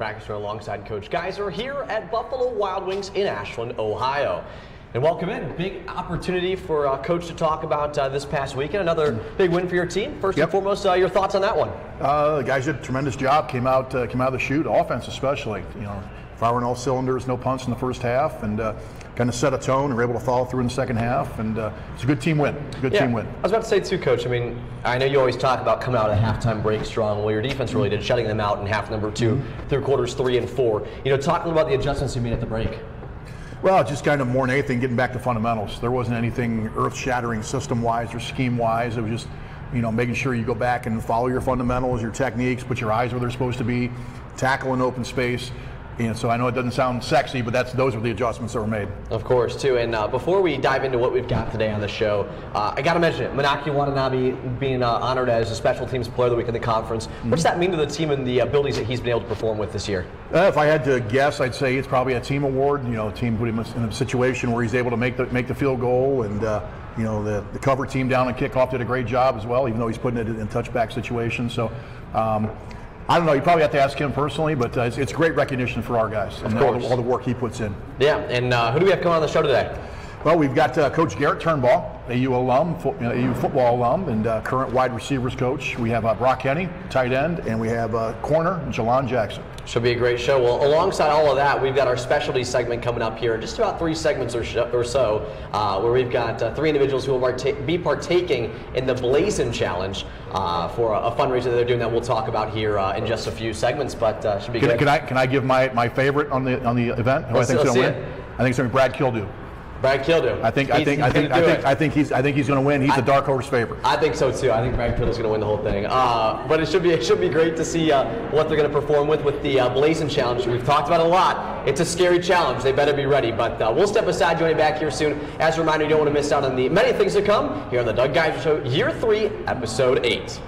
Practice alongside Coach Geiser here at Buffalo Wild Wings in Ashland, Ohio. And welcome in. Big opportunity for Coach to talk about this past weekend. Another big win for your team. First and foremost, your thoughts on that one? The guys did a tremendous job. Came out of the chute, offense especially. Firing all cylinders, no punts in the first half, and kind of set a tone and were able to follow through in the second half. And it's a good team win. Team win. I was about to say too, Coach. I mean, I know you always talk about coming out of the halftime break strong. Well, your defense really did, shutting them out in half number 2 through quarters 3 and 4. Talk a little about the adjustments you made at the break. Well, just kind of more than anything, getting back to fundamentals. There wasn't anything earth-shattering system-wise or scheme-wise. It was just, making sure you go back and follow your fundamentals, your techniques, put your eyes where they're supposed to be, tackle in open space. So I know it doesn't sound sexy, but those are the adjustments that were made. Of course, too. And before we dive into what we've got today on the show, I got to mention it. Manaki Watanabe being honored as a Special Teams Player of the Week in the conference. What does that mean to the team and the abilities that he's been able to perform with this year? If I had to guess, I'd say it's probably a team award. The team put him in a situation where he's able to make the field goal, and the cover team down and kickoff did a great job as well, even though he's putting it in touchback situations. So. I don't know. You probably have to ask him personally, but it's great recognition for our guys and all the work he puts in. Yeah, and who do we have coming on the show today? Well, we've got Coach Garrett Turnbull, AU alum, AU football alum, and current wide receivers coach. We have Brock Henny, tight end, and we have corner, Jelon Jackson. Should be a great show. Well, alongside all of that, we've got our specialty segment coming up here in just about 3 segments or so, where we've got 3 individuals who will be partaking in the Blazin' Challenge for a fundraiser that they're doing that we'll talk about here in just a few segments, but should be good. Can I give my favorite on the event? Who I think is going to win? I think it's going to be Brad Kildew. Brad Kildew. I think he's going to win. He's a dark horse favorite. I think so too. I think Brad Kildew's going to win the whole thing. But it should be great to see what they're going to perform with the Blazin' Challenge. We've talked about it a lot. It's a scary challenge. They better be ready. But we'll step aside, join you back here soon. As a reminder, you don't want to miss out on the many things to come here on the Doug Geiser Show, Year 3, Episode 8.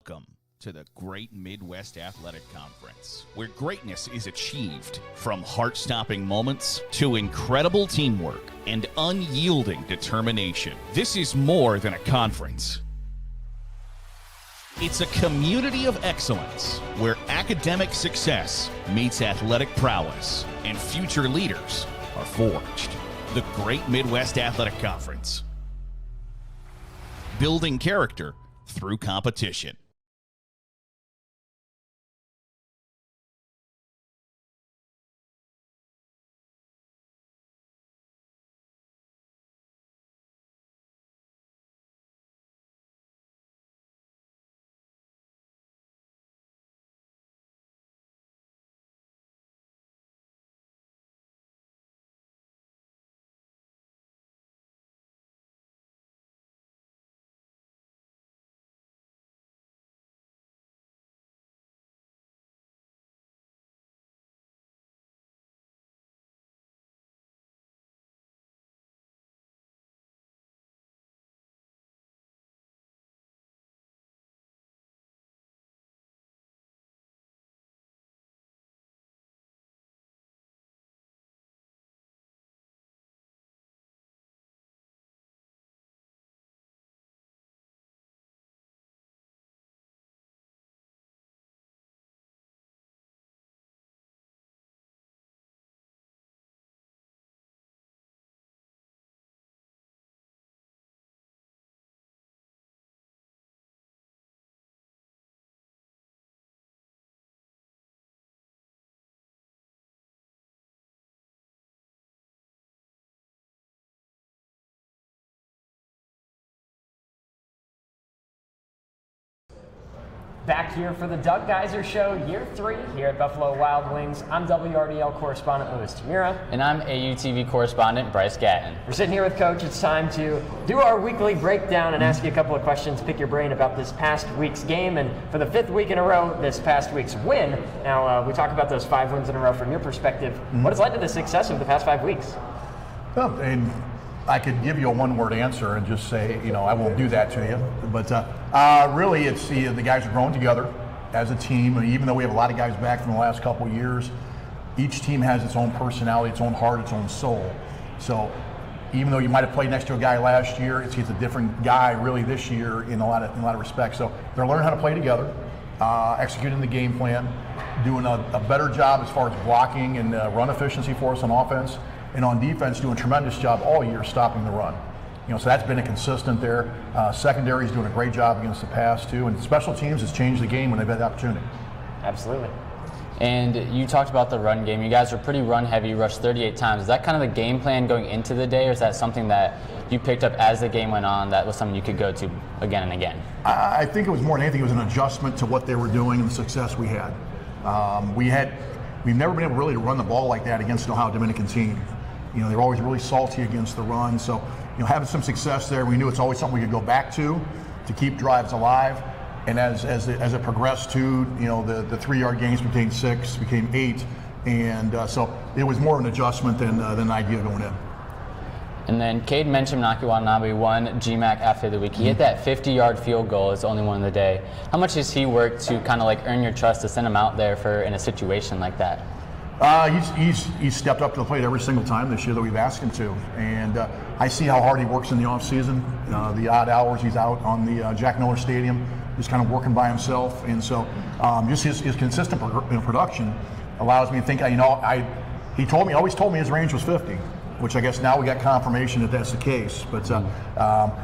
Welcome to the Great Midwest Athletic Conference, where greatness is achieved from heart-stopping moments to incredible teamwork and unyielding determination. This is more than a conference. It's a community of excellence where academic success meets athletic prowess and future leaders are forged. The Great Midwest Athletic Conference. Building character through competition. Back here for the Doug Geiser Show, Year 3 here at Buffalo Wild Wings. I'm WRDL correspondent Louis Tamira. And I'm AUTV correspondent Bryce Gatton. We're sitting here with Coach. It's time to do our weekly breakdown and ask you a couple of questions, pick your brain about this past week's game, and for the 5th week in a row, this past week's win. Now, we talk about those 5 wins in a row from your perspective. What has led to the success of the past 5 weeks? Well, and I could give you a one-word answer and just say, I won't do that to you. But really, it's the guys are growing together as a team. And even though we have a lot of guys back from the last couple of years, each team has its own personality, its own heart, its own soul. So even though you might have played next to a guy last year, he's a different guy really this year in a lot of respects. So they're learning how to play together, executing the game plan, doing a better job as far as blocking and run efficiency for us on offense, and on defense doing a tremendous job all year stopping the run. So that's been a consistent there. Secondary is doing a great job against the pass too, and special teams has changed the game when they've had the opportunity. Absolutely. And you talked about the run game. You guys were pretty run heavy, you rushed 38 times. Is that kind of the game plan going into the day, or is that something that you picked up as the game went on that was something you could go to again and again? I think it was more than anything, it was an adjustment to what they were doing and the success we had. We've never been able really to run the ball like that against an Ohio Dominican team. They're always really salty against the run. So, having some success there, we knew it's always something we could go back to keep drives alive. And as it progressed to, the 3-yard gains became 6, became 8. And so it was more of an adjustment than an idea going in. And then Cade mentioned Naki Watanabe won GMAC after the week. He hit that 50-yard field goal. It's the only one of the day. How much has he worked to kind of earn your trust to send him out there in a situation like that? He's stepped up to the plate every single time this year that we've asked him to, and I see how hard he works in the off season. The odd hours he's out on the Jack Miller Stadium, just kind of working by himself, and so just his consistent production allows me to think. He always told me his range was 50, which I guess now we got confirmation that that's the case. But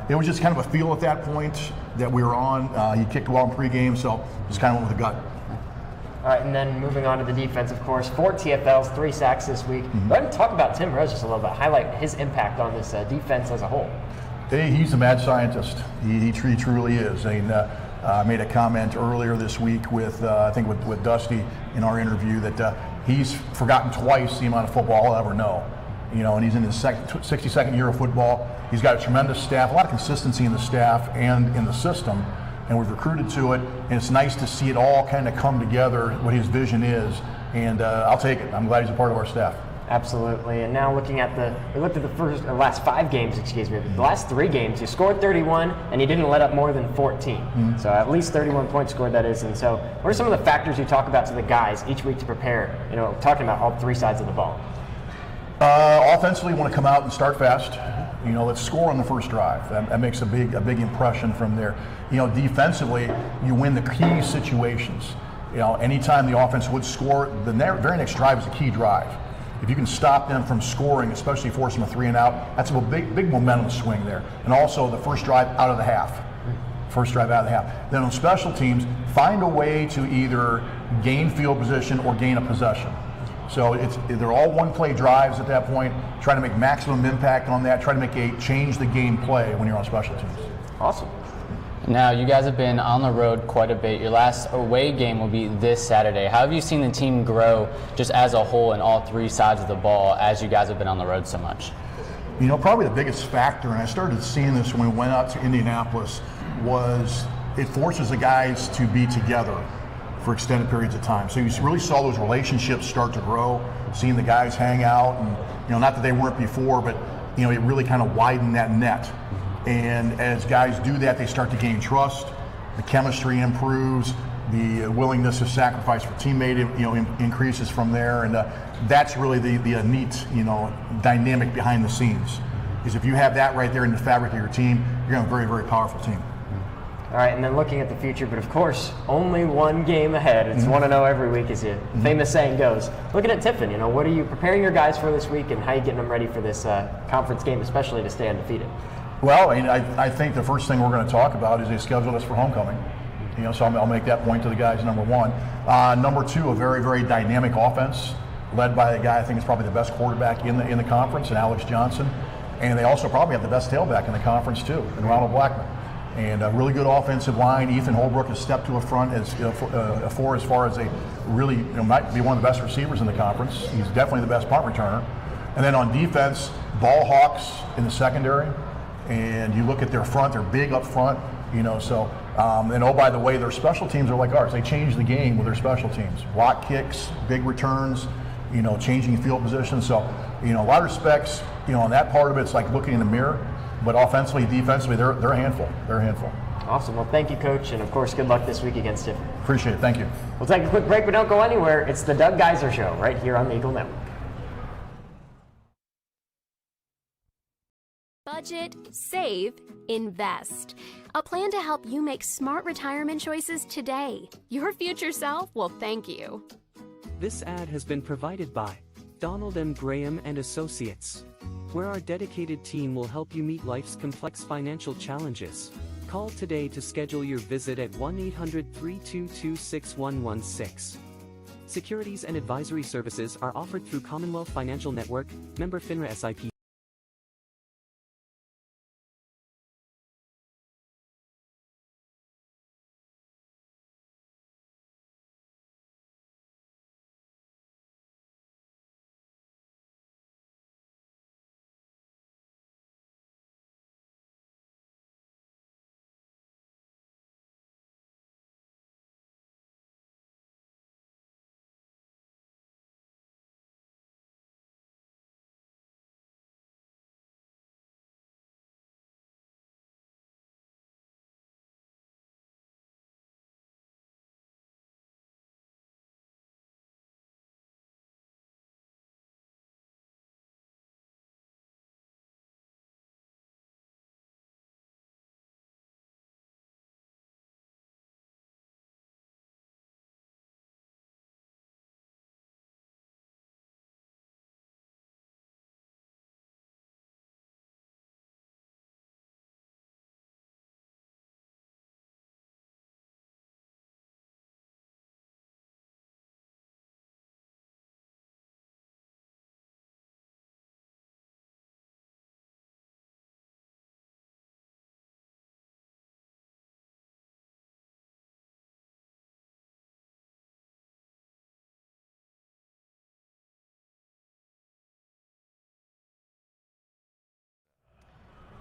it was just kind of a feel at that point that we were on. He kicked well in pregame, so just kind of went with the gut. All right, and then moving on to the defense, of course, 4 TFLs, 3 sacks this week. Go ahead and talk about Tim Rose just a little bit, highlight his impact on this defense as a whole. He's a mad scientist. He truly is. And I made a comment earlier this week with Dusty in our interview that he's forgotten twice the amount of football I'll ever know. And he's in his 62nd year of football. He's got a tremendous staff, a lot of consistency in the staff and in the system. And we've recruited to it, and it's nice to see it all kind of come together, what his vision is, and I'll take it. I'm glad he's a part of our staff. Absolutely. And now looking at we looked at the last 5 games, the last 3 games, you scored 31 and you didn't let up more than 14. So at least 31 points scored, that is. And so what are some of the factors you talk about to the guys each week to prepare, talking about all 3 sides of the ball? Offensively, want to come out and start fast. Let's score on the first drive. That makes a big impression from there. Defensively, you win the key situations. Anytime the offense would score, the very next drive is a key drive. If you can stop them from scoring, especially force them a 3 and out, that's a big momentum swing there. And also the first drive out of the half. Then on special teams, find a way to either gain field position or gain a possession. So they're all one-play drives at that point. Try to make maximum impact on that. Try to change the game play when you're on special teams. Awesome. Now, you guys have been on the road quite a bit. Your last away game will be this Saturday. How have you seen the team grow just as a whole in all 3 sides of the ball as you guys have been on the road so much? Probably the biggest factor, and I started seeing this when we went out to Indianapolis, was it forces the guys to be together for extended periods of time. So you really saw those relationships start to grow, seeing the guys hang out, and not that they weren't before, but it really kind of widened that net. And as guys do that, they start to gain trust, the chemistry improves, the willingness to sacrifice for teammate increases from there, and that's really the neat dynamic behind the scenes. Is if you have that right there in the fabric of your team, you're going to have a very, very powerful team. All right, and then looking at the future, but of course, only one game ahead. It's 1-0 every week, as the famous saying goes. Looking at Tiffin, what are you preparing your guys for this week, and how are you getting them ready for this conference game, especially to stay undefeated? Well, I think the first thing we're going to talk about is they scheduled us for homecoming. So I'll make that point to the guys, number 1. Number 2, a very, very dynamic offense, led by a guy I think is probably the best quarterback in the conference, and Alex Johnson. And they also probably have the best tailback in the conference too, and Ronald Blackman. And a really good offensive line. Ethan Holbrook has stepped to a front as far as a really might be one of the best receivers in the conference. He's definitely the best punt returner. And then on defense, ball hawks in the secondary. And you look at their front; they're big up front. So and oh, by the way, their special teams are like ours. They change the game with their special teams. Block kicks, big returns. Changing field position. So a lot of respects. On that part of it, it's like looking in the mirror. But offensively, defensively, they're a handful. They're a handful. Awesome. Well, thank you, Coach, and of course, good luck this week against Tiffin. Appreciate it. Thank you. We'll take a quick break, but don't go anywhere. It's the Doug Geiser Show right here on the Eagle Network. budget, save, invest. A plan to help you make smart retirement choices today. Your future self will thank you. This ad has been provided by Donald M. Graham and Associates, where our dedicated team will help you meet life's complex financial challenges. Call today to schedule your visit at 1-800-322-6116. Securities and advisory services are offered through Commonwealth Financial Network, member FINRA SIPC.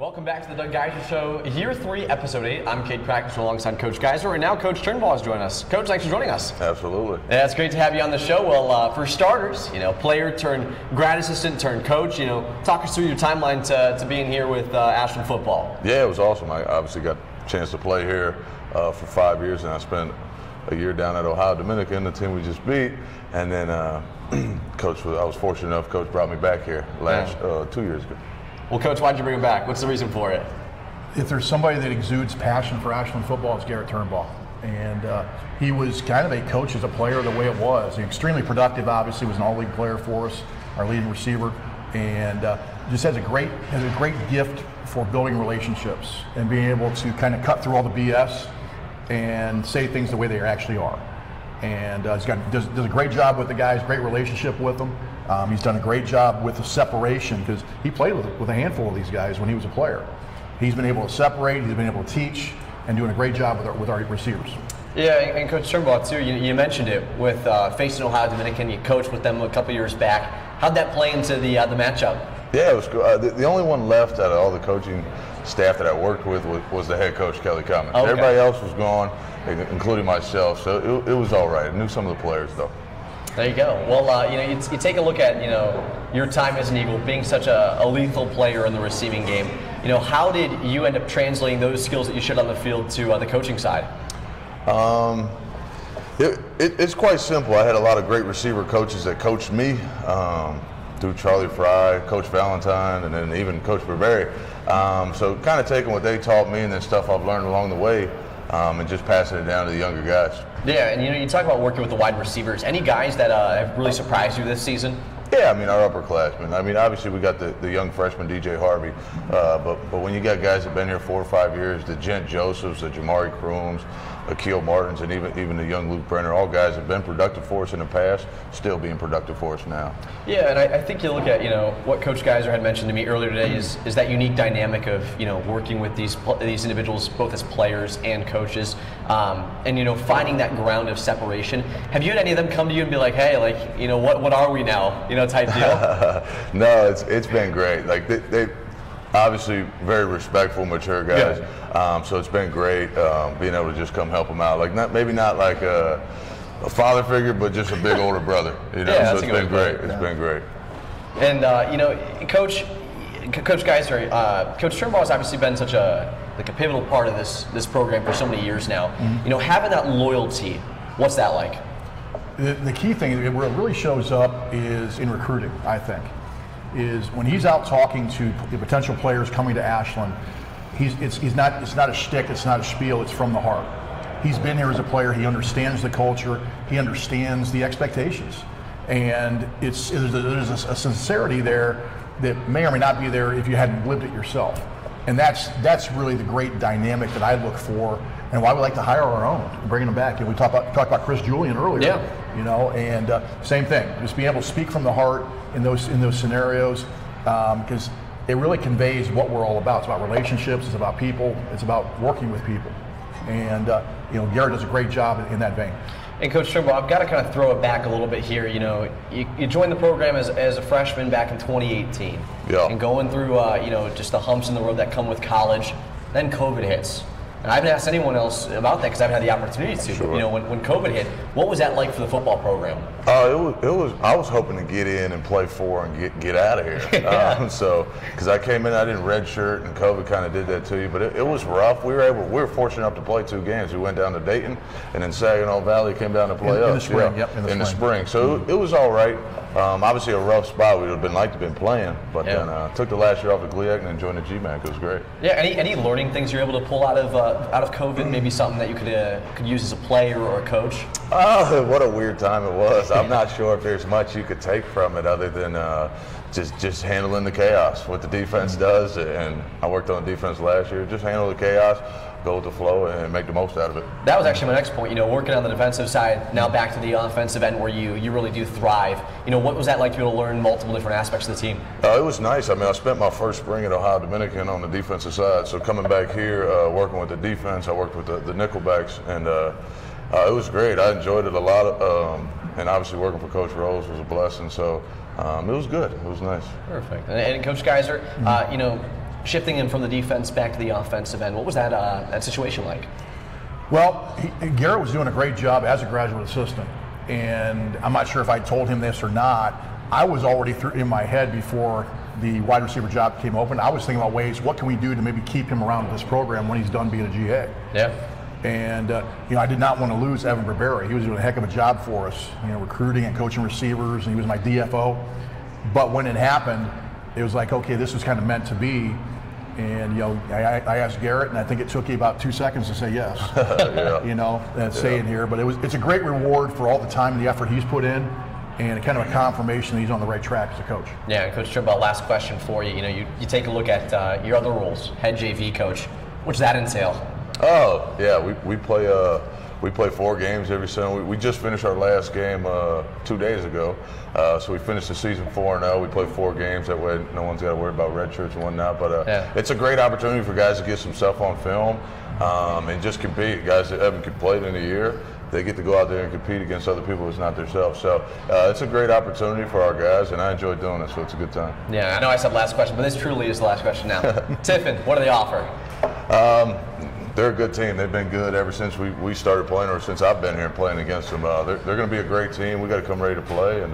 Welcome back to the Doug Geiser Show, Year 3, Episode 8. I'm Cade Practice alongside Coach Geiser, and now Coach Turnbull is joining us. Coach, thanks for joining us. Absolutely. Yeah, it's great to have you on the show. Well, for starters, player turned grad assistant turned coach, talk us through your timeline to being here with Ashland football. Yeah, it was awesome. I obviously got a chance to play here for 5 years, and I spent a year down at Ohio Dominican, the team we just beat, and then I was fortunate enough, Coach brought me back here 2 years ago. Well, Coach, why'd you bring him back? What's the reason for it? If there's somebody that exudes passion for Ashland football, it's Garrett Turnbull. And he was kind of a coach as a player the way it was. Extremely productive, obviously, was an all-league player for us, our leading receiver, and just has a great gift for building relationships and being able to kind of cut through all the BS and say things the way they actually are. And does a great job with the guys, great relationship with them. He's done a great job with the separation because he played with a handful of these guys when he was a player. He's been able to separate, he's been able to teach, and doing a great job with our receivers. Yeah, and Coach Turnbull, too, you mentioned it with facing Ohio Dominican. You coached with them a couple years back. How'd that play into the matchup? Yeah, it was good. The only one left out of all the coaching staff that I worked with was the head coach, Kelly Cummins. Okay. Everybody else was gone, including myself, so it was all right. I knew some of the players, though. There you go. Well, you take a look at, your time as an Eagle, being such a lethal player in the receiving game. How did you end up translating those skills that you showed on the field to the coaching side? It's quite simple. I had a lot of great receiver coaches that coached me, through Charlie Fry, Coach Valentine, and then even Coach Burberry. So kind of taking what they taught me and then stuff I've learned along the way, and just passing it down to the younger guys. Yeah, and you talk about working with the wide receivers. Any guys that have really surprised you this season? Yeah, our upperclassmen. Obviously we got the young freshman DJ Harvey, but when you got guys that have been here 4 or 5 years, the Gent Josephs, the Jamari Crooms, Akeel Martins, and even the young Luke Brenner, all guys have been productive for us in the past, still being productive for us now. Yeah, and I think you look at what Coach Geiser had mentioned to me earlier today is that unique dynamic of working with these individuals both as players and coaches, and finding that ground of separation. Have you had any of them come to you and be like, hey, what are we now, type deal? No, it's been great. They obviously very respectful, mature guys. Yeah. So it's been great being able to just come help them out. Maybe not like a father figure, but just a big older brother. Yeah, so it's been great. It's been great. And Coach Geiser, Coach Turnbull has obviously been such a pivotal part of this program for so many years now. Mm-hmm. Having that loyalty, what's that like? The key thing, where it really shows up, is in recruiting, I think. is when he's out talking to the potential players coming to Ashland, it's not a shtick, it's not a spiel, it's from the heart. He's been here as a player, he understands the culture, he understands the expectations. And there's a sincerity there that may or may not be there if you hadn't lived it yourself. And that's really the great dynamic that I look for, and why we like to hire our own, bringing them back. And we talked about Chris Julian earlier. Yeah. And same thing, just being able to speak from the heart in those scenarios, because it really conveys what we're all about. It's about relationships, it's about people, it's about working with people. And Garrett does a great job in that vein. And Coach Trimble, I've got to kind of throw it back a little bit here. You joined the program as a freshman back in 2018. Yeah. And going through, just the humps in the road that come with college, then COVID hits. And I haven't asked anyone else about that because I haven't had the opportunity to. Sure. But, when COVID hit, what was that like for the football program? It was. I was hoping to get in and play 4 and get out of here. Because I came in, I didn't redshirt, and COVID kind of did that to you. But it was rough. We were fortunate enough to play 2 games. We went down to Dayton, and then Saginaw Valley came down to play us. In the spring, yeah. Yep. In the spring. So it was all right. Obviously a rough spot. We would have been like to been playing, but then took the last year off at GLIAC and then joined the GMAC. It was great. Yeah. Any learning things you're able to pull out of COVID? Maybe something that you could use as a player or a coach? What a weird time it was. I'm not sure if there's much you could take from it other than just handling the chaos, what the defense does. And I worked on defense last year. Just handle the chaos, go with the flow, and make the most out of it. That was actually my next point. Working on the defensive side, now back to the offensive end where you really do thrive. What was that like to be able to learn multiple different aspects of the team? It was nice. I spent my first spring at Ohio Dominican on the defensive side. So coming back here, working with the defense, I worked with the nickelbacks, and it was great. I enjoyed it a lot. And obviously working for Coach Rose was a blessing. So it was good. It was nice. Perfect. And Coach Geiser, shifting him from the defense back to the offensive end, what was that situation like? Well, Garrett was doing a great job as a graduate assistant, and I'm not sure if I told him this or not. I was already in my head before the wide receiver job came open. I was thinking about ways, what can we do to maybe keep him around this program when he's done being a GA? Yeah. And I did not want to lose Evan Barberi. He was doing a heck of a job for us, recruiting and coaching receivers, and he was my DFO. But when it happened, it was like, okay, this was kind of meant to be. And I asked Garrett, and I think it took you about 2 seconds to say yes. Saying here, but it's a great reward for all the time and the effort he's put in, and kind of a confirmation that he's on the right track as a coach. Yeah, and Coach Trimble, last question for you. You take a look at your other roles, head JV coach. What does that entail? Oh yeah, we play 4 games every Sunday. We just finished our last game 2 days ago, so we finished the season 4-0. We play 4 games. That way, no one's got to worry about red shirts and whatnot. But it's a great opportunity for guys to get some stuff on film and just compete. Guys that haven't played in a year, they get to go out there and compete against other people who's not themselves. So it's a great opportunity for our guys, and I enjoy doing it. So it's a good time. Yeah, I know I said last question, but this truly is the last question now. Tiffin, what do they offer? They're a good team. They've been good ever since we started playing, or since I've been here playing against them. They're going to be a great team. We got to come ready to play, and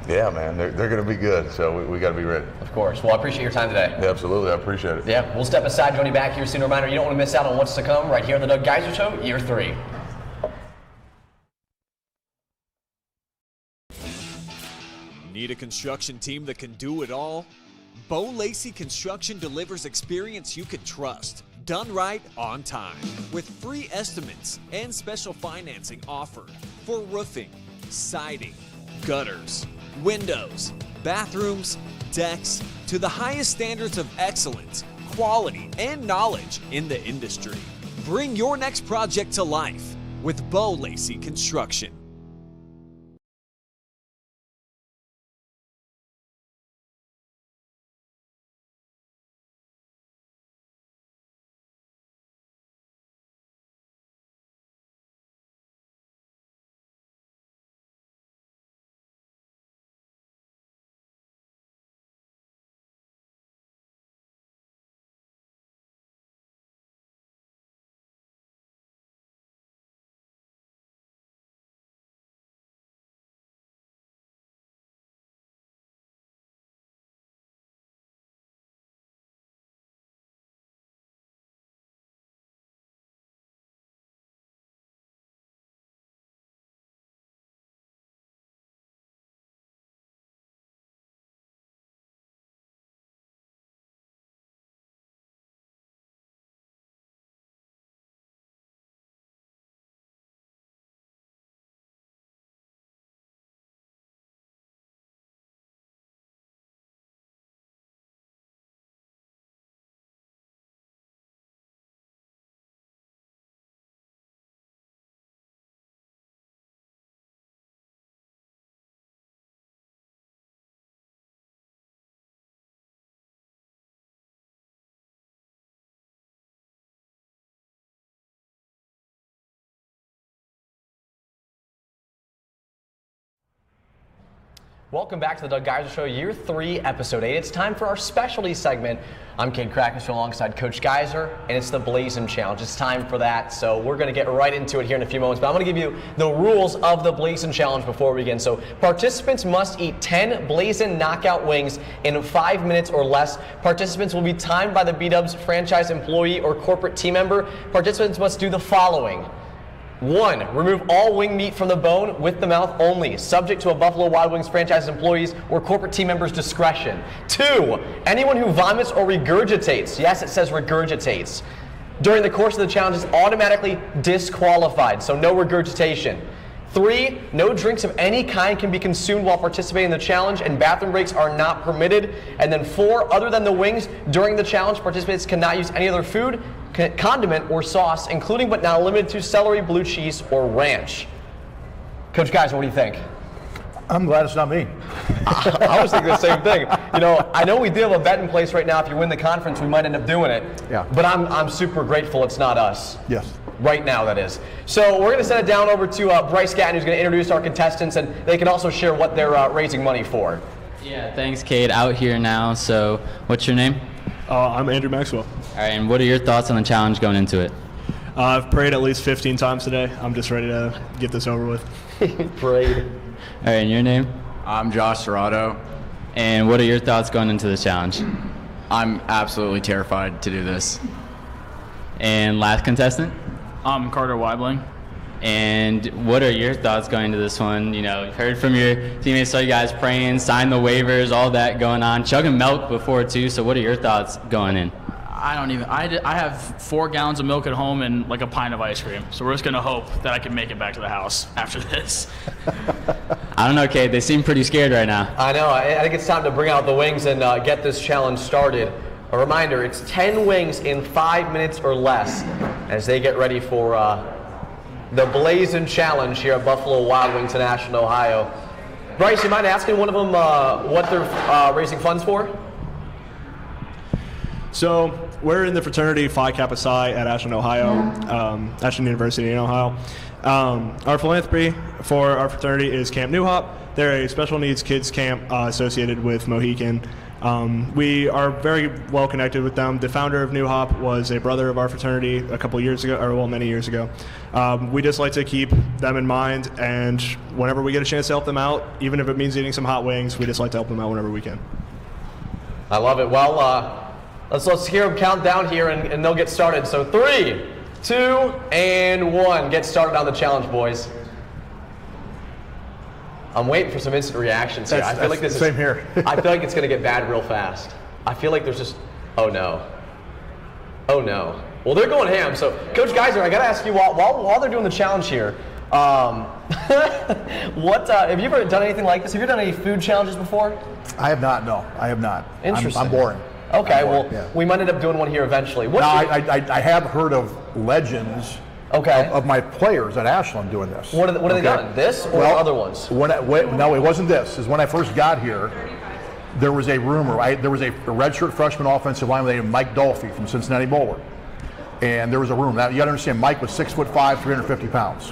yeah, man, they're going to be good. So we got to be ready. Of course. Well, I appreciate your time today. Yeah, absolutely, I appreciate it. Yeah, we'll step aside, join you back here soon. Reminder, you don't want to miss out on what's to come right here on the Doug Geiser Show, Year 3. Need a construction team that can do it all? Bo Lacey Construction delivers experience you can trust, done right on time, with free estimates and special financing offered for roofing, siding, gutters, windows, bathrooms, decks, to the highest standards of excellence, quality, and knowledge in the industry. Bring your next project to life with Bo Lacey Construction. Welcome back to the Doug Geiser Show, Year 3, Episode 8. It's time for our specialty segment. I'm Cade Krackens alongside Coach Geiser, and it's the Blazin' Challenge. It's time for that, so we're going to get right into it here in a few moments. But I'm going to give you the rules of the Blazin' Challenge before we begin. So participants must eat 10 Blazin' knockout wings in 5 minutes or less. Participants will be timed by the B-Dubs franchise employee or corporate team member. Participants must do the following. 1. Remove all wing meat from the bone with the mouth only, subject to a Buffalo Wild Wings franchise employee's or corporate team member's discretion. 2. Anyone who vomits or regurgitates, yes, it says regurgitates, during the course of the challenge is automatically disqualified, so no regurgitation. 3. No drinks of any kind can be consumed while participating in the challenge, and bathroom breaks are not permitted. And then 4. Other than the wings, during the challenge, participants cannot use any other food, condiment, or sauce, including but not limited to celery, blue cheese, or ranch. Coach Geiser, what do you think? I'm glad it's not me. I was thinking the same thing. You know, I know we do have a bet in place right now. If you win the conference, we might end up doing it. Yeah. But I'm super grateful it's not us. Yes. Right now, that is. So we're going to send it down over to Bryce Gatton, who's going to introduce our contestants, and they can also share what they're raising money for. Yeah, thanks, Cade. Out here now. So what's your name? I'm Andrew Maxwell. All right, and what are your thoughts on the challenge going into it? I've prayed at least 15 times today. I'm just ready to get this over with. Prayed. All right, and your name? I'm Josh Serrato. And what are your thoughts going into the challenge? I'm absolutely terrified to do this. And last contestant? I'm Carter Weibling. And what are your thoughts going into this one? You know, you've heard from your teammates, saw you guys praying, signed the waivers, all that going on, chugging milk before too. So what are your thoughts going in? I have 4 gallons of milk at home and like a pint of ice cream. So we're just going to hope that I can make it back to the house after this. I don't know, Kate. They seem pretty scared right now. I know. I think it's time to bring out the wings and get this challenge started. A reminder, it's 10 wings in 5 minutes or less as they get ready for the Blazin' Challenge here at Buffalo Wild Wings in Ashland, Ohio. Bryce, you mind asking one of them what they're raising funds for? So we're in the fraternity Phi Kappa Psi at Ashland, Ohio, Ashland University in Ohio. Our philanthropy for our fraternity is Camp New Hop. They're a special needs kids camp associated with Mohican. We are very well connected with them. The founder of New Hop was a brother of our fraternity a couple years ago, or well, many years ago. We just like to keep them in mind, and whenever we get a chance to help them out, even if it means eating some hot wings, we just like to help them out whenever we can. I love it. Well, let's hear them count down here, and they'll get started. So 3, 2, and 1. Get started on the challenge, boys. I'm waiting for some instant reactions here. I feel like this same here. I feel like it's going to get bad real fast. I feel like there's just, oh no. Oh no. Well, they're going ham. So, Coach Geiser, I got to ask you, while they're doing the challenge here, what have you ever done anything like this? Have you done any food challenges before? I have not, no. I have not. Interesting. I'm boring. Okay, well, yeah. We might end up doing one here eventually. I have heard of legends of my players at Ashland doing this. What have they done? This or other ones? No, it wasn't this. Is when I first got here, there was a rumor. There was a redshirt freshman offensive lineman named Mike Dolphy from Cincinnati Bowler. And there was a rumor. Now, you got to understand, Mike was 6'5", 350 pounds.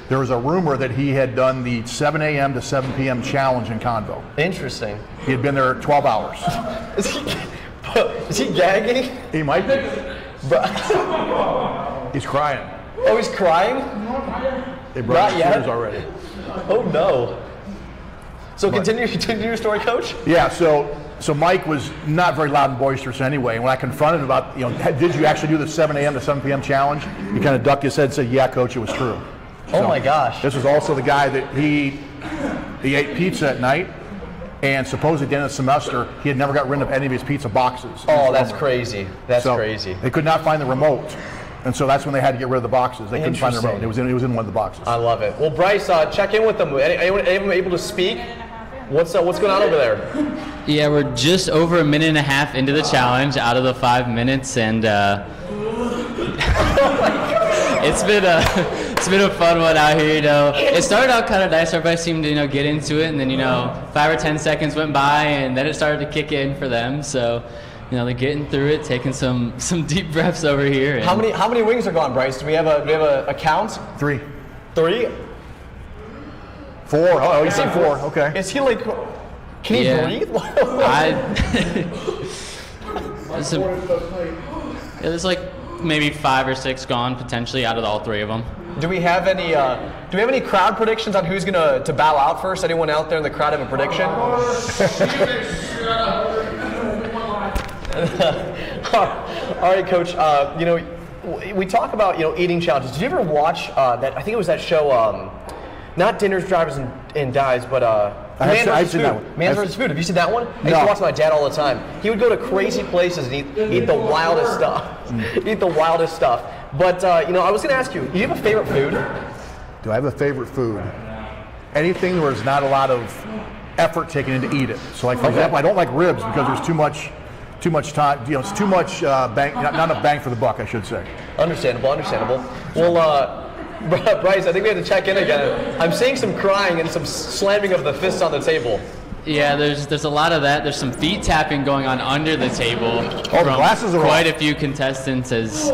There was a rumor that he had done the 7 a.m. to 7 p.m. challenge in Convo. Interesting. He had been there 12 hours. Is he gagging? He might be. He's crying. Oh, he's crying? They brought his tears already. Oh, no. So continue your story, Coach? Yeah, so Mike was not very loud and boisterous anyway. And when I confronted him about, did you actually do the 7 a.m. to 7 p.m. challenge? He kind of ducked his head and said, yeah, Coach, it was true. Oh, my gosh. This was also the guy that he ate pizza at night, and supposedly at the end of the semester, he had never got rid of any of his pizza boxes. Oh, that's crazy. That's crazy. They could not find the remote. And so that's when they had to get rid of the boxes. They couldn't find the remote. It was in one of the boxes. I love it. Well, Bryce, check in with them. Anyone able to speak? What's going on over there? Yeah, we're just over a minute and a half into the challenge out of the 5 minutes, and it's been a fun one out here. It started out kind of nice. Everybody seemed to get into it, and then 5 or 10 seconds went by, and then it started to kick in for them. So. They're getting through it, taking some deep breaths over here. How many wings are gone, Bryce? Do we have a count? 3. 3? 4. Oh, you said 4. Okay. Is he like? Can he Yeah. breathe? There's like maybe 5 or 6 gone potentially out of all 3 of them. Do we have any crowd predictions on who's gonna to bow out first? Anyone out there in the crowd have a prediction? All right, Coach. We talk about eating challenges. Did you ever watch that? I think it was that show, not Dinners, Drivers, and Dives, but I've seen that one. Man vs. Food. Have you seen that one? I used to watch my dad all the time. He would go to crazy places and eat the wildest stuff. Eat the wildest stuff. But I was going to ask you, do you have a favorite food? Do I have a favorite food? Anything where there's not a lot of effort taken in to eat it. So, like for example, I don't like ribs because there's too much time. It's too much bang, not enough bang for the buck, I should say. Understandable. Well, Bryce, I think we have to check in again. I'm seeing some crying and some slamming of the fists on the table. Yeah, there's a lot of that. There's some feet tapping going on under the table. Oh, the glasses are quite off. a few contestants. As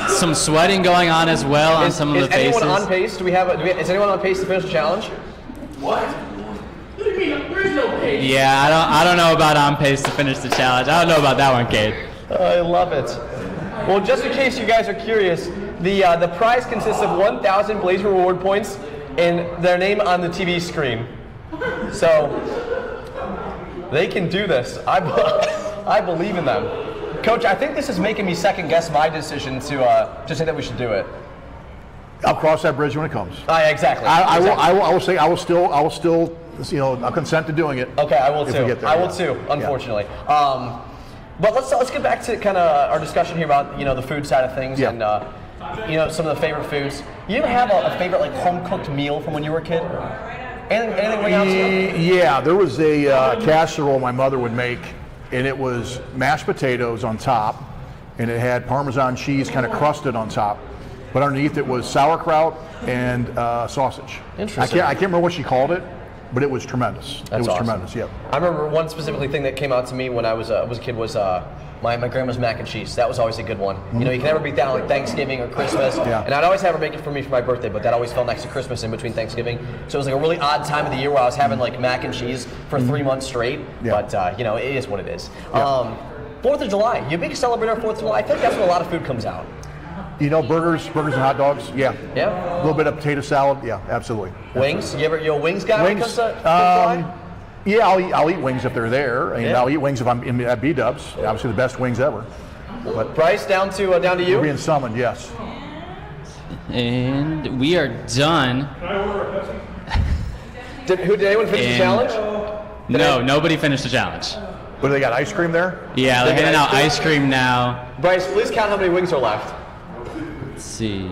some sweating going on as well on some of the faces. Is anyone on pace? Is anyone on pace to finish the challenge? What? What do you mean? There's no pace. Yeah, I don't know about on pace to finish the challenge. I don't know about that one, Cade. I love it. Well, just in case you guys are curious, the prize consists of 1,000 Blazer reward points and their name on the TV screen. So they can do this. I believe in them. Coach, I think this is making me second guess my decision to say that we should do it. I'll cross that bridge when it comes. Exactly. I will say I will still I'll consent to doing it. Okay, I will if too. we get there, I will too, unfortunately. But let's get back to kind of our discussion here about the food side of things and some of the favorite foods. You ever have a favorite like home cooked meal from when you were a kid? Anything else? Yeah, there was a casserole my mother would make, and it was mashed potatoes on top, and it had Parmesan cheese kind of crusted on top, but underneath it was sauerkraut and sausage. Interesting. I can't remember what she called it, but it was tremendous. That's it was awesome. tremendous. Yeah. I remember one specifically thing that came out to me when I was a kid was my grandma's mac and cheese. That was always a good one. You can never beat that on like Thanksgiving or Christmas. Yeah. And I'd always have her make it for me for my birthday, but that always fell next to Christmas in between Thanksgiving. So it was like a really odd time of the year where I was having like mac and cheese for 3 months straight. Yeah. But it is what it is. Yeah. 4th of July. You a big celebrator of 4th of July? I think that's when a lot of food comes out. Burgers and hot dogs. Yeah. Yeah. A little bit of potato salad. Yeah, absolutely. Wings? You a wings guy when it comes to 4th of July? Yeah, I'll eat wings if they're there, and I'll eat wings if I'm at B-Dubs. Obviously, the best wings ever. But Bryce, down to you. We're being summoned, yes. And we are done. Did anyone finish the challenge? No, nobody finished the challenge. But they got ice cream there? Yeah, they're handing out ice cream now. Bryce, please count how many wings are left. Let's see.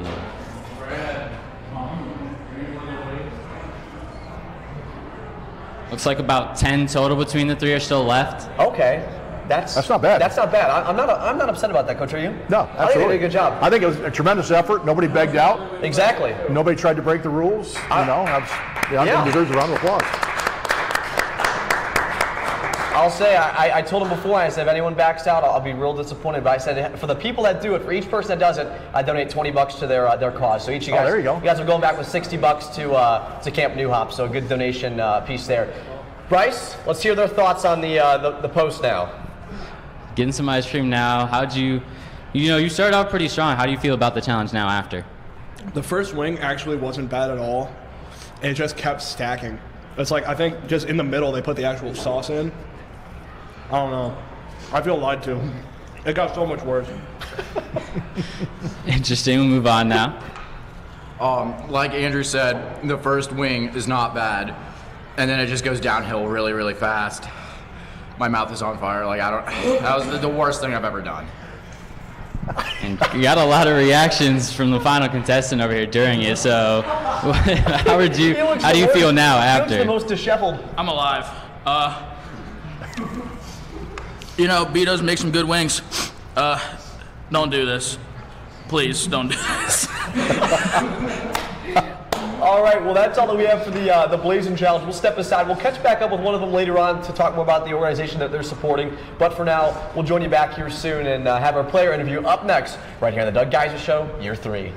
Looks like about 10 total between the 3 are still left. Okay. That's not bad. That's not bad. I'm not upset about that, Coach. Are you? No, I think absolutely. they did a good job. I think it was a tremendous effort. Nobody begged out. Exactly. Nobody tried to break the rules. It deserves a round of applause. I'll say, I told him before, I said, if anyone backs out, I'll be real disappointed. But I said, for the people that do it, for each person that does it, I donate $20 to their cause. So each of you guys, there you go. You guys are going back with $60 to Camp New Hop. So a good donation piece there. Bryce, let's hear their thoughts on the post now. Getting some ice cream now. How'd you started off pretty strong. How do you feel about the challenge now after? The first wing actually wasn't bad at all. It just kept stacking. It's like, I think just in the middle they put the actual sauce in. I don't know. I feel lied to. It got so much worse. Interesting. We'll move on now. Like Andrew said, the first wing is not bad, and then it just goes downhill really, really fast. My mouth is on fire. That was the worst thing I've ever done. And you got a lot of reactions from the final contestant over here during it. So, how do you feel now after? He looks the most disheveled. I'm alive. B-Dubs make some good wings. Don't do this. Please, don't do this. All right, well, that's all that we have for the Blazing Challenge. We'll step aside. We'll catch back up with one of them later on to talk more about the organization that they're supporting. But for now, we'll join you back here soon and have our player interview up next, right here on the Doug Geiser Show, Year 3.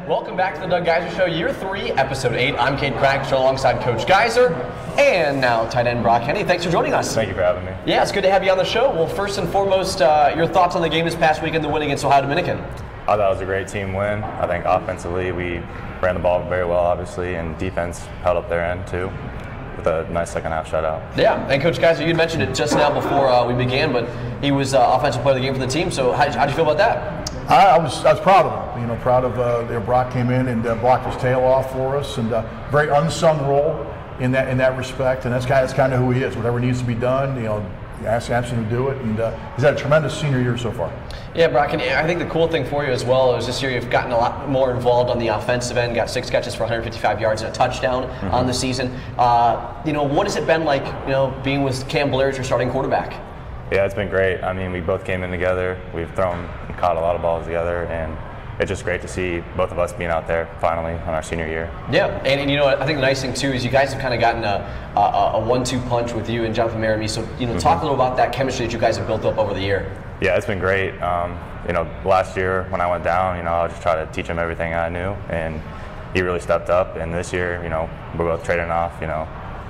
Welcome back to the Doug Geiser Show, Year 3, Episode 8. I'm Cade Cragshaw alongside Coach Geiser, and now tight end Brock Henny. Thanks for joining us. Thank you for having me. Yeah, it's good to have you on the show. Well, first and foremost, your thoughts on the game this past weekend, the win against Ohio Dominican. I thought it was a great team win. I think offensively we ran the ball very well, obviously, and defense held up their end too, with a nice second half shutout. Yeah, and Coach Geiser, you mentioned it just now before we began, but he was offensive player of the game for the team. So how'd you feel about that? I was proud of him. Proud of Brock came in and blocked his tail off for us, and very unsung role in that respect. And that's kind of who he is. Whatever needs to be done, ask him to do it. And he's had a tremendous senior year so far. Yeah, Brock, and I think the cool thing for you as well is this year you've gotten a lot more involved on the offensive end, got 6 catches for 155 yards and a touchdown on the season. What has it been like, being with Cam Blair as your starting quarterback? Yeah, it's been great. I mean, we both came in together. We've thrown and caught a lot of balls together, and it's just great to see both of us being out there finally on our senior year. Yeah, and I think the nice thing too is you guys have kind of gotten a 1-2 punch with you and Jonathan Maramy. So talk a little about that chemistry that you guys have built up over the year. Yeah, it's been great. Last year when I went down, I just tried to teach him everything I knew, and he really stepped up. And this year, we're both trading off,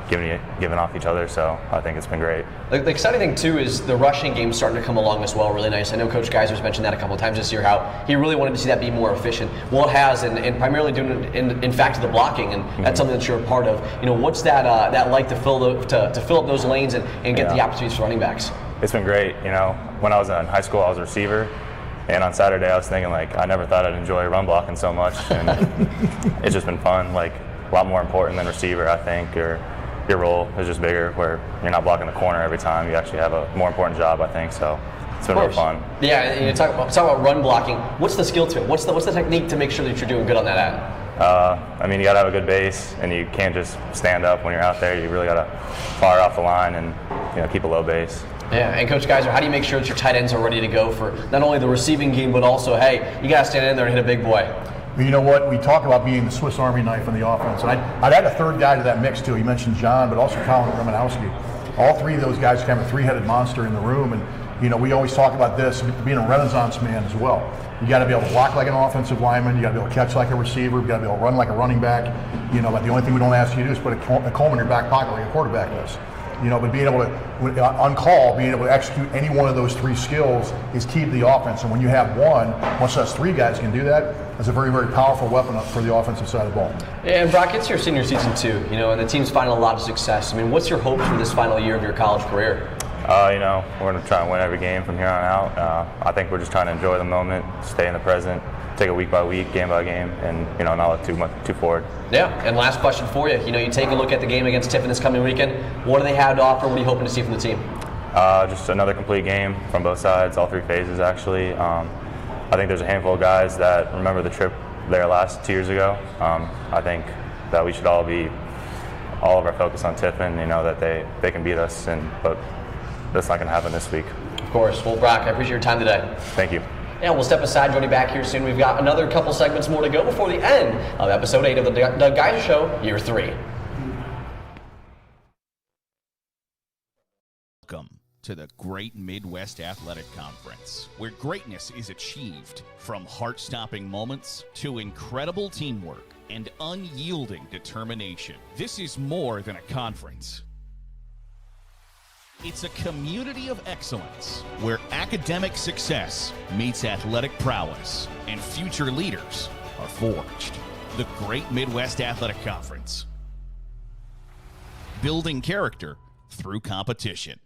giving off each other, so I think it's been great. The exciting thing too is the rushing game starting to come along as well, really nice. I know Coach Geiser's mentioned that a couple of times this year, how he really wanted to see that be more efficient. Well, it has, and primarily doing it in fact the blocking, and that's something that you're a part of. What's that like to fill up those lanes and get the opportunities for running backs? It's been great. When I was in high school, I was a receiver, and on Saturday I was thinking I never thought I'd enjoy run blocking so much, and it's just been fun. A lot more important than receiver, I think, or your role is just bigger, where you're not blocking the corner every time. You actually have a more important job, I think. So it's been real fun. Yeah, and talk about run blocking. What's the skill to it? What's the technique to make sure that you're doing good on that end? You got to have a good base, and you can't just stand up when you're out there. You really got to fire off the line and keep a low base. Yeah, and Coach Geiser, how do you make sure that your tight ends are ready to go for not only the receiving game, but also, hey, you got to stand in there and hit a big boy? You know what? We talk about being the Swiss Army knife in the offense. And I'd add a third guy to that mix, too. You mentioned John, but also Colin Romanowski. All three of those guys kind of a three-headed monster in the room. And, we always talk about this, being a renaissance man as well. You got to be able to block like an offensive lineman. You got to be able to catch like a receiver. You got to be able to run like a running back. But the only thing we don't ask you to do is put a comb in your back pocket like a quarterback does. But being able to, on call, being able to execute any one of those three skills is key to the offense. And when you have one, once those three guys can do that, it's a very, very powerful weapon for the offensive side of the ball. And Brock, it's your senior season too, and the team's finding a lot of success. What's your hope for this final year of your college career? We're going to try and win every game from here on out. I think we're just trying to enjoy the moment, stay in the present, take it week by week, game by game, and not look too forward. Yeah, and last question for you. You take a look at the game against Tiffin this coming weekend. What do they have to offer? What are you hoping to see from the team? Just another complete game from both sides, all three phases actually. I think there's a handful of guys that remember the trip there 2 years ago. I think that we should all of our focus on Tiffin, that they can beat us, but that's not going to happen this week. Of course. Well, Brock, I appreciate your time today. Thank you. And we'll step aside, joining back here soon. We've got another couple segments more to go before the end of Episode 8 of the Doug Geiser Show, Year 3. Welcome to the Great Midwest Athletic Conference, where greatness is achieved from heart-stopping moments to incredible teamwork and unyielding determination. This is more than a conference. It's a community of excellence where academic success meets athletic prowess and future leaders are forged. The Great Midwest Athletic Conference. Building character through competition.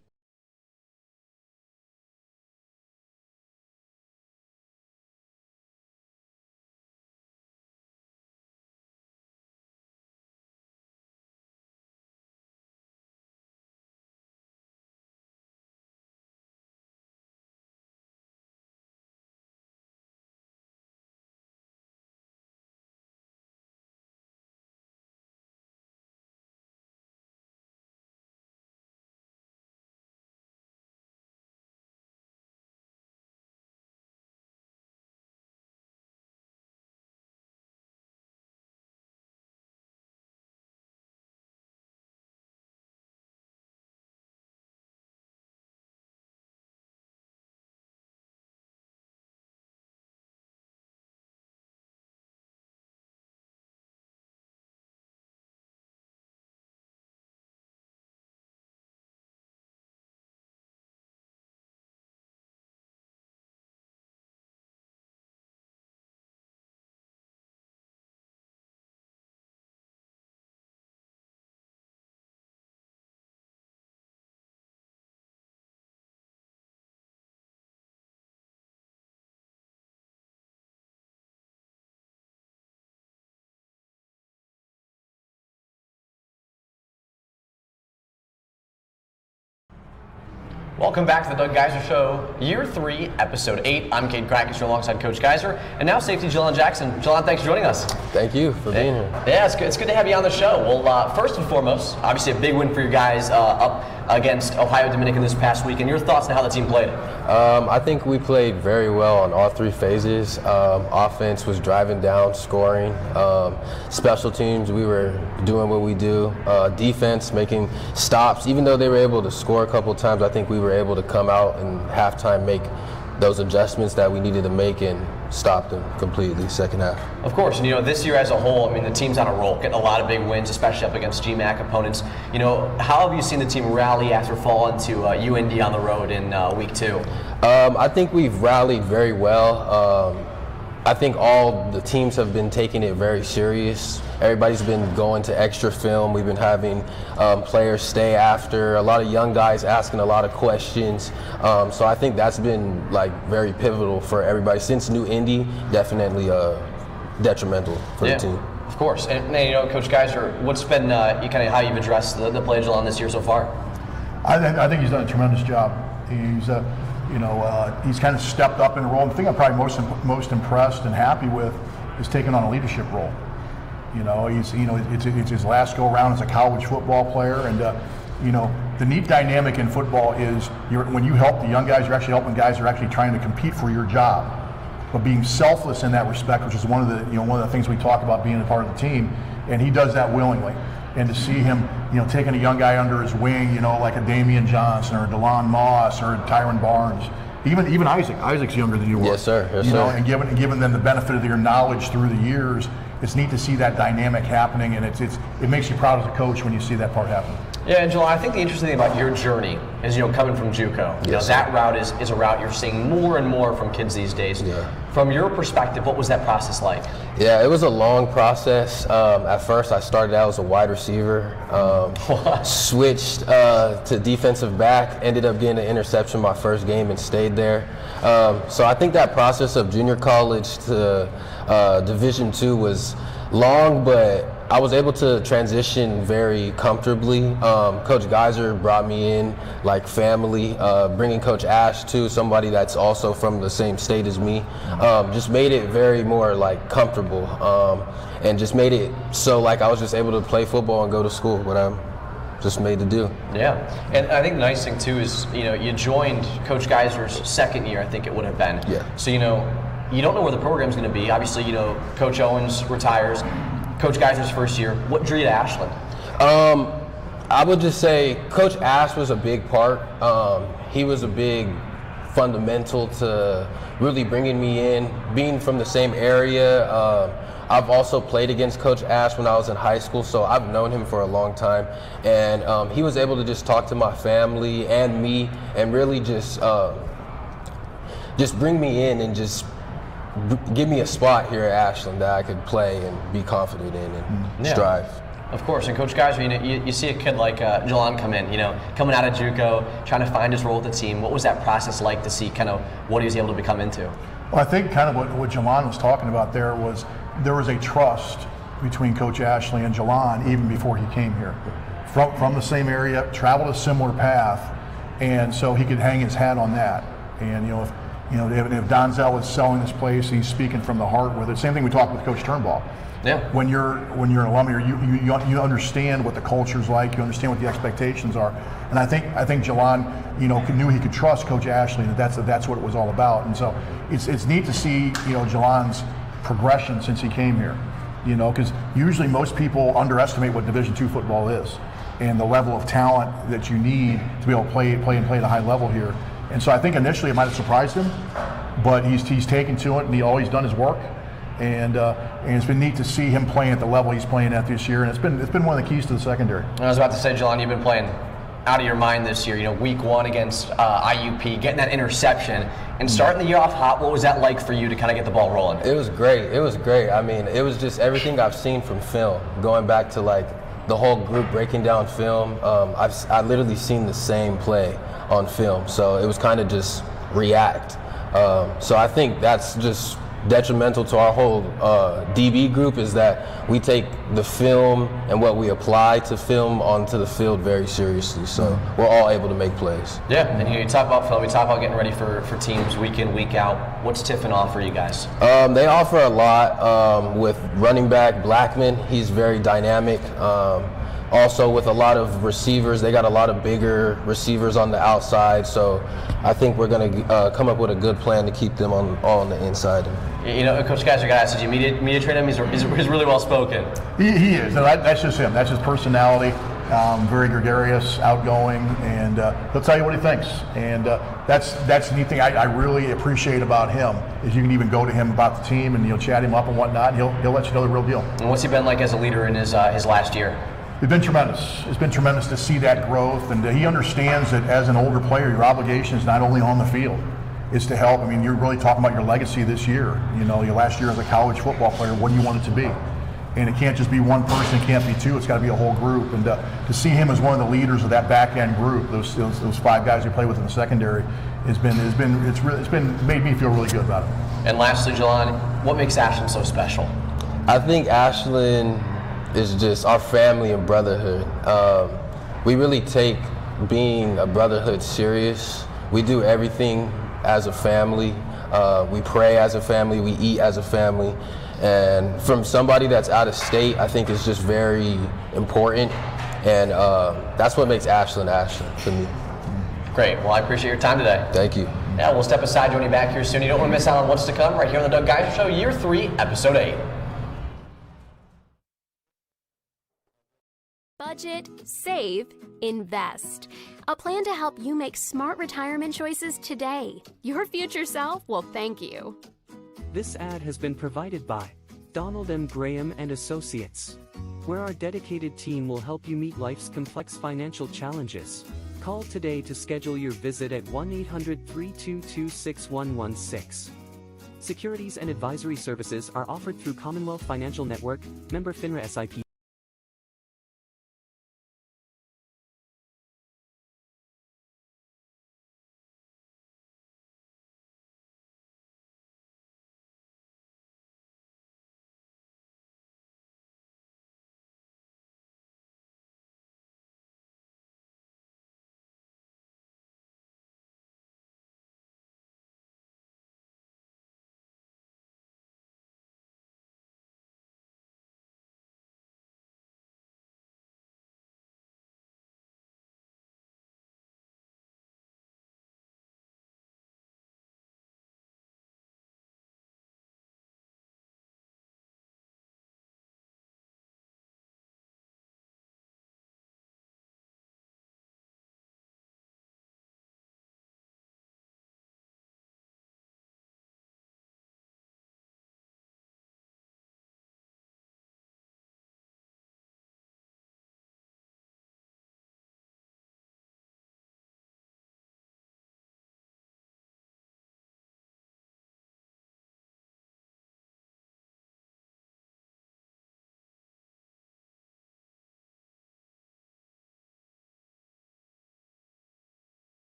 Welcome back to the Doug Geiser Show, Year 3, Episode 8. I'm Cade Crackister alongside Coach Geiser, and now safety Jelon Jackson. Jelon, thanks for joining us. Thank you for being here. Yeah, it's good to have you on the show. Well, first and foremost, obviously a big win for you guys up against Ohio Dominican this past week, and your thoughts on how the team played? I think we played very well on all three phases. Offense was driving down, scoring. Special teams, we were doing what we do. Defense, making stops. Even though they were able to score a couple times, I think we were able to come out and halftime make those adjustments that we needed to make and stop them completely second half. Of course, and this year as a whole, I mean, the team's on a roll, getting a lot of big wins, especially up against GMAC opponents. How have you seen the team rally after falling to UND on the road in week 2? I think we've rallied very well. I think all the teams have been taking it very serious. Everybody's been going to extra film. We've been having players stay after, a lot of young guys asking a lot of questions. So I think that's been very pivotal for everybody. Since New Indy, definitely detrimental for the team. Of course. And Coach Geiser, what's been kind of how you've addressed the play of Jelon this year so far? I think he's done a tremendous job. He's kind of stepped up in a role. And the thing I'm probably most impressed and happy with is taking on a leadership role. It's his last go around as a college football player, and the neat dynamic in football is when you help the young guys, you're actually helping guys who are actually trying to compete for your job, but being selfless in that respect, which is one of the things we talk about being a part of the team, and he does that willingly. And to see him, taking a young guy under his wing, like a Damian Johnson or a DeLon Moss or Tyron Barnes, even Isaac. Isaac's younger than you were. Yes, sir. Yes, sir. And giving them the benefit of your knowledge through the years. It's neat to see that dynamic happening, and it makes you proud as a coach when you see that part happen. Yeah, Angela, I think the interesting thing about your journey is, coming from JUCO. That route is a route you're seeing more and more from kids these days. Yeah. From your perspective, what was that process like? Yeah, it was a long process. At first, I started out as a wide receiver, switched to defensive back, ended up getting an interception my first game and stayed there. So I think that process of junior college to Division II was long, but I was able to transition very comfortably. Coach Geiser brought me in like family, bringing Coach Ash too, somebody that's also from the same state as me, just made it very more comfortable, and just made it so I was just able to play football and go to school, what I'm just made to do. Yeah, and I think the nice thing too is, you joined Coach Geiser's second year, I think it would have been. Yeah. So, you don't know where the program's going to be. Obviously, Coach Owens retires. Coach Geiser's first year. What drew you to Ashland? I would just say Coach Ash was a big part. He was a big fundamental to really bringing me in, being from the same area. I've also played against Coach Ash when I was in high school, so I've known him for a long time. And he was able to just talk to my family and me and really just bring me in and just give me a spot here at Ashland that I could play and be confident in and strive. Of course, and Coach Geiser, you see a kid like Jelon come in, coming out of JUCO, trying to find his role with the team. What was that process like to see kind of what he was able to become into? Well, I think kind of what Jelon was talking about there was a trust between Coach Ashley and Jelon even before he came here. From the same area, traveled a similar path, and so he could hang his hat on that. And if Donzel is selling this place, he's speaking from the heart with it. Same thing we talked with Coach Turnbull. Yeah. When you're an alum here, you understand what the culture's like. You understand what the expectations are. And I think Jelon, knew he could trust Coach Ashley, and that's what it was all about. And so it's neat to see Jelon's progression since he came here. Because usually most people underestimate what Division II football is and the level of talent that you need to be able to play at a high level here. And so I think initially it might have surprised him, but he's taken to it, and all he's done is work. And it's been neat to see him playing at the level he's playing at this year, and it's been one of the keys to the secondary. I was about to say, Jelon, you've been playing out of your mind this year. Week 1 against IUP, getting that interception, and starting the year off hot. What was that like for you to kind of get the ball rolling? It was great. It was great. I mean, it was just everything I've seen from film, going back to the whole group breaking down film. I literally seen the same play on film, so it was kind of just react. So I think that's just detrimental to our whole DB group is that we take the film and what we apply to film onto the field very seriously. So we're all able to make plays. Yeah, and you talk about film, we talk about getting ready for teams week in, week out. What's Tiffin offer you guys? They offer a lot with running back Blackman. He's very dynamic. Also with a lot of receivers, they got a lot of bigger receivers on the outside. So I think we're going to come up with a good plan to keep them on the inside. You know, Coach Geiser got asked, did you media train him? He's really well spoken. He is. No, that's just him. That's his personality. Very gregarious, outgoing, and he'll tell you what he thinks. And that's the neat thing I really appreciate about him is you can even go to him about the team and chat him up and whatnot. And he'll let you know the real deal. And what's he been like as a leader in his last year? It's been tremendous. It's been tremendous to see that growth, and he understands that as an older player, your obligation is not only on the field, it's to help. I mean, you're really talking about your legacy this year. You know, your last year as a college football player, what do you want it to be? And it can't just be one person, it can't be two, it's got to be a whole group. And to see him as one of the leaders of that back end group, those 5 guys who play with in the secondary, it's made me feel really good about it. And lastly, Jelani, what makes Ashland so special? I think Ashland is just our family and brotherhood. We really take being a brotherhood serious. We do everything as a family. We pray as a family, we eat as a family. And from somebody that's out of state, I think it's just very important. And that's what makes Ashland Ashland for me. Great. Well, I appreciate your time today. Thank you. Yeah, we'll step aside, join you back here soon. You don't want to miss out on what's to come right here on the Doug Geiser Show, Year 3, Episode 8. Budget, save, invest. A plan to help you make smart retirement choices today. Your future self will thank you. This ad has been provided by Donald M. Graham and Associates, where our dedicated team will help you meet life's complex financial challenges. Call today to schedule your visit at 1-800-322-6116. Securities and advisory services are offered through Commonwealth Financial Network, member FINRA SIPC.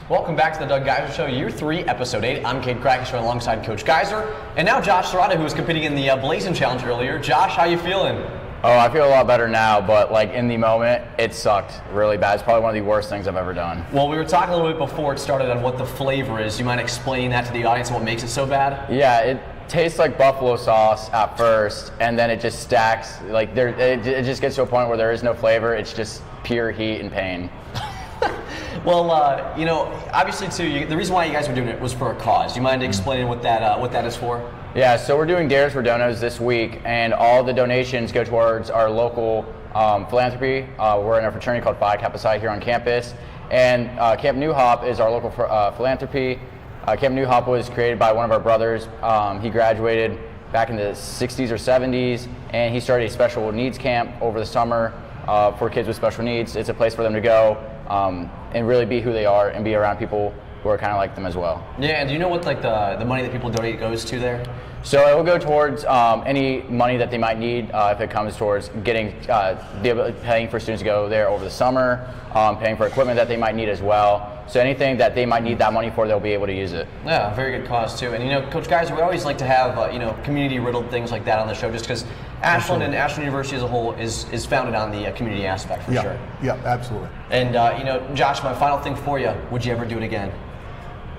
Welcome back to the Doug Geiser Show, Year 3, Episode 8. I'm Cade Crackish alongside Coach Geiser. And now Josh Serrata, who was competing in the Blazing Challenge earlier. Josh, how you feeling? Oh, I feel a lot better now, but like in the moment, it sucked really bad. It's probably one of the worst things I've ever done. Well, we were talking a little bit before it started on what the flavor is. Do you mind explaining that to the audience and what makes it so bad? Yeah, it tastes like buffalo sauce at first, and then it just stacks. Like it just gets to a point where there is no flavor. It's just pure heat and pain. Well, obviously, too, the reason why you guys were doing it was for a cause. Do you mind explaining what that is for? Yeah, so we're doing Dares for Donos this week, and all the donations go towards our local philanthropy. We're in a fraternity called Phi Kappa Psi here on campus. And Camp New Hop is our local philanthropy. Camp New Hop was created by one of our brothers. He graduated back in the 60s or 70s, and he started a special needs camp over the summer for kids with special needs. It's a place for them to go and really be who they are and be around people who are kind of like them as well. Yeah, and do you know what like the money that people donate goes to there? So it will go towards any money that they might need if it comes towards getting paying for students to go there over the summer, paying for equipment that they might need as well. So anything that they might need that money for, they'll be able to use it. Yeah, very good cause too. And you know, Coach Geiser, we always like to have community riddled things like that on the show, just because Ashland and Ashland University as a whole is founded on the community aspect for sure. Yeah, absolutely. And Josh, my final thing for you: would you ever do it again?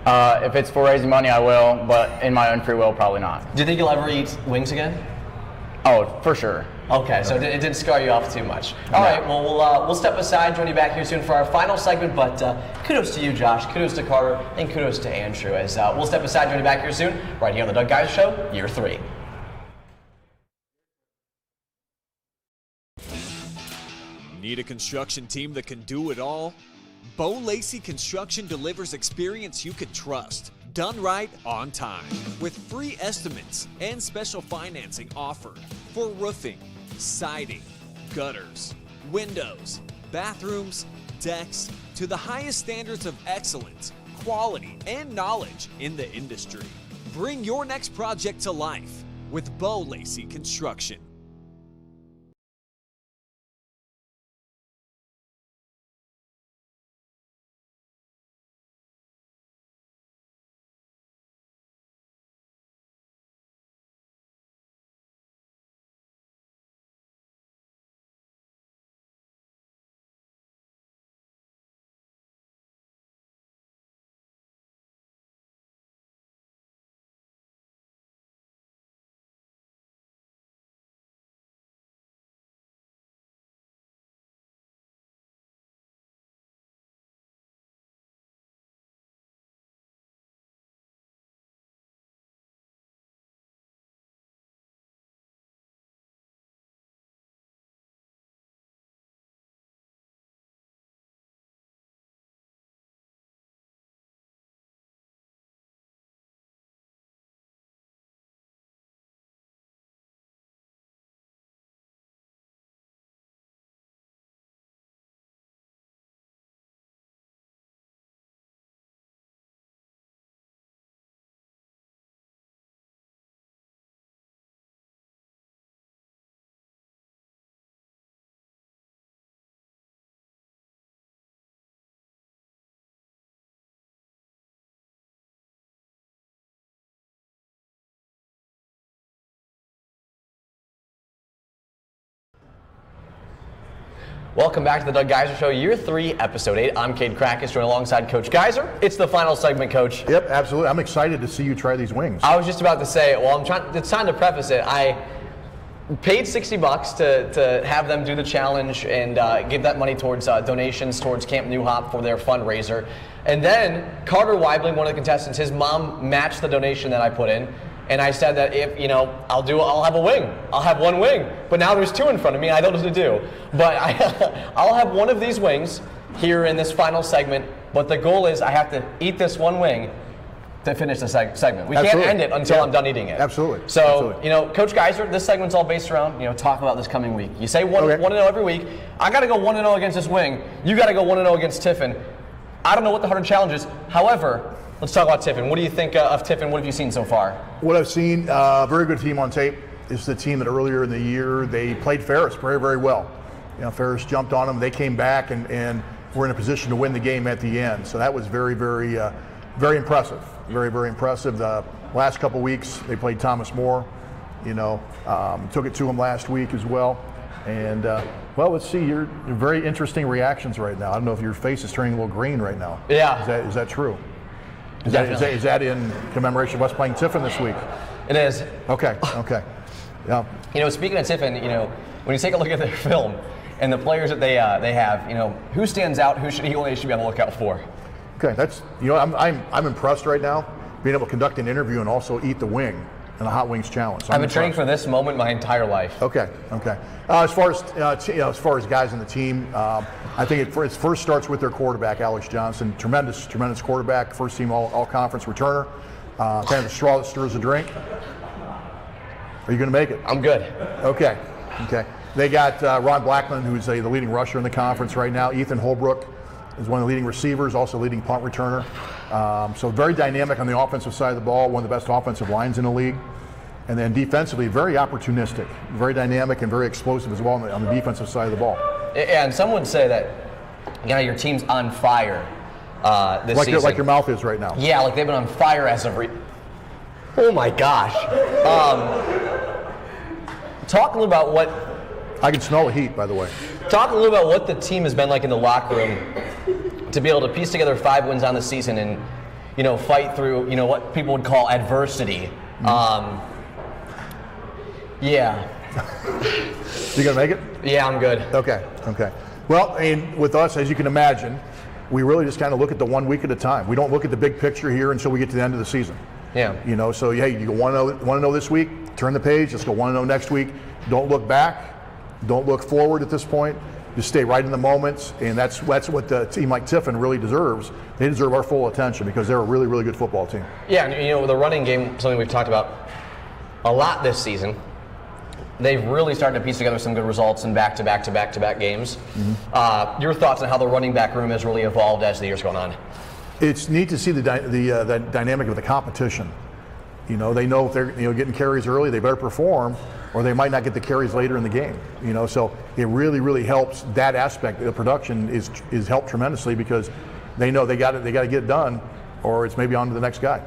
If it's for raising money, I will, but in my own free will, probably not. Do you think you'll ever eat wings again? Oh, for sure. Okay, so it didn't scar you off too much. All right, well, we'll step aside, join you back here soon for our final segment, but kudos to you, Josh, kudos to Carter, and kudos to Andrew, as we'll step aside, join you back here soon, right here on the Doug Geiser Show, Year 3. Need a construction team that can do it all? Bo Lacey Construction delivers experience you can trust, done right on time, with free estimates and special financing offered for roofing, siding, gutters, windows, bathrooms, decks, to the highest standards of excellence, quality, and knowledge in the industry. Bring your next project to life with Bo Lacey Construction. Welcome back to the Doug Geiser Show, Year 3, Episode 8. I'm Cade Krackus, joined alongside Coach Geiser. It's the final segment, Coach. Yep, absolutely. I'm excited to see you try these wings. I was just about to say, it's time to preface it. I paid $60 to have them do the challenge and give that money towards donations towards Camp New Hop for their fundraiser. And then Carter Weibling, one of the contestants, his mom matched the donation that I put in. And I said that if, I'll have a wing. I'll have one wing. But now there's two in front of me, and I don't know what to do. But I'll have one of these wings here in this final segment. But the goal is I have to eat this one wing to finish the segment. We can't end it until I'm done eating it. Absolutely. So, Coach Geiser, this segment's all based around, talk about this coming week. You say 1-0 every week. I got to go 1-0 against this wing. You got to go 1-0 against Tiffin. I don't know what the harder challenge is. However, let's talk about Tiffin. What do you think of Tiffin? What have you seen so far? What I've seen, very good team on tape. It's the team that earlier in the year, they played Ferris very, very well. Ferris jumped on them. They came back and were in a position to win the game at the end. So that was very, very, very impressive. Very, very impressive. The last couple weeks, they played Thomas More. Took it to him last week as well. And, let's see. You're very interesting reactions right now. I don't know if your face is turning a little green right now. Yeah. Is that true? Is that in commemoration of us playing Tiffin this week? It is. Okay. Yeah. Speaking of Tiffin, when you take a look at their film and the players that they have, who stands out? Who should be on the lookout for? Okay, that's I'm impressed right now being able to conduct an interview and also eat the wing. in the Hot Wings Challenge. So I've been training for this moment my entire life. Okay. As far as guys in the team, I think it first starts with their quarterback, Alex Johnson. Tremendous quarterback, first team all conference returner. Kind of the straw that stirs the drink. Are you going to make it? I'm good. Okay. They got Ron Blackman, who's the leading rusher in the conference right now. Ethan Holbrook is one of the leading receivers, also leading punt returner. So very dynamic on the offensive side of the ball, one of the best offensive lines in the league. And then defensively, very opportunistic, very dynamic and very explosive as well on the defensive side of the ball. And some would say that your team's on fire this season. Like your mouth is right now. Yeah, like they've been on fire as of Oh my gosh. Talk a little about what... I can smell the heat, by the way. Talk a little about what the team has been like in the locker room to be able to piece together 5 wins on the season and, fight through, what people would call adversity. Yeah. You gonna make it? Yeah, I'm good. Okay. Well, and with us, as you can imagine, we really just kind of look at the 1 week at a time. We don't look at the big picture here until we get to the end of the season. Yeah. So hey, you want to know this week? Turn the page. Let's go 1-0 next week. Don't look back. Don't look forward at this point. Just stay right in the moments, and that's what the team like Tiffin really deserves. They deserve our full attention because they're a really, really good football team. Yeah, and the running game, something we've talked about a lot this season. They've really started to piece together some good results in back-to-back games. Mm-hmm. Your thoughts on how the running back room has really evolved as the year's gone on? It's neat to see the dynamic of the competition. They know if they're getting carries early, they better perform, or they might not get the carries later in the game. So it really, really helps. That aspect of the production is helped tremendously because they know they got to get it done, or it's maybe on to the next guy.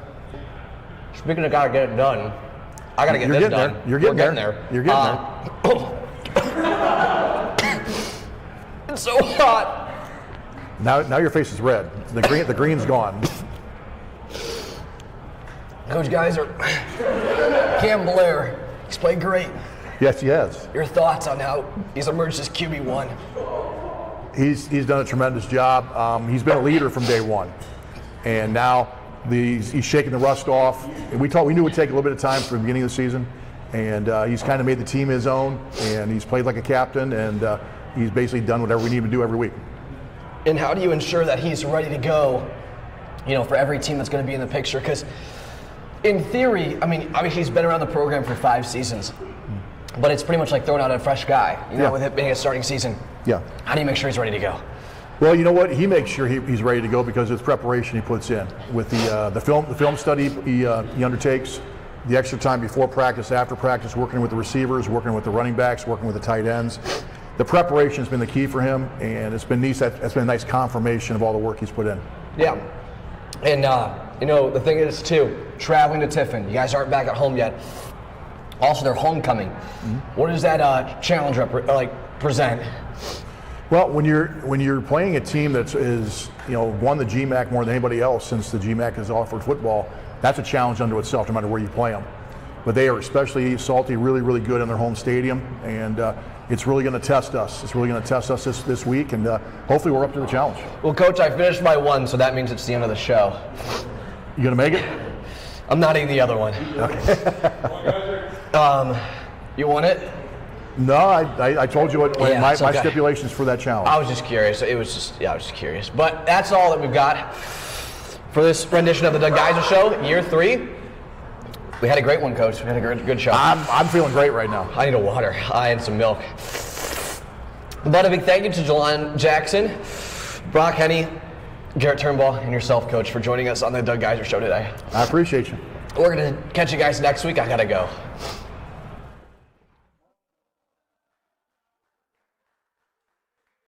Speaking of gotta get it done, I gotta get this done. You're getting there. You're getting there. It's so hot. Now your face is red. The green's gone. Coach Geiser, Cam Blair, he's played great. Yes, he has. Your thoughts on how he's emerged as QB1? He's done a tremendous job. He's been a leader from day one, and now he's shaking the rust off. And we knew it would take a little bit of time for the beginning of the season, and he's kind of made the team his own, and he's played like a captain, and he's basically done whatever we need him to do every week. And how do you ensure that he's ready to go, for every team that's going to be in the picture? Because in theory, obviously he's been around the program for 5 seasons, but it's pretty much like throwing out a fresh guy, with it being a starting season. Yeah. How do you make sure he's ready to go? Well, you know what? He makes sure he's ready to go because it's preparation he puts in with the film study he undertakes, the extra time before practice, after practice, working with the receivers, working with the running backs, working with the tight ends. The preparation has been the key for him, and it's been nice. That's been a nice confirmation of all the work he's put in. Yeah, and the thing is too, traveling to Tiffin. You guys aren't back at home yet. Also, their homecoming. Mm-hmm. What does that challenge present? Well, when you're playing a team that is won the GMAC more than anybody else since the GMAC has offered football, that's a challenge unto itself, no matter where you play them. But they are especially salty, really, really good in their home stadium, and it's really going to test us. It's really going to test us this week, and hopefully we're up to the challenge. Well, Coach, I finished my one, so that means it's the end of the show. You going to make it? I'm not eating the other one. Okay. You want it? No, I told you what my stipulations for that challenge. I was just curious. I was just curious. But that's all that we've got for this rendition of the Doug Geiser Show, Year 3. We had a great one, Coach. We had a good show. I'm feeling great right now. I need a water. I need some milk. But a big thank you to Jelon Jackson, Brock Henney, Garrett Turnbull, and yourself, Coach, for joining us on the Doug Geiser Show today. I appreciate you. We're going to catch you guys next week. I got to go.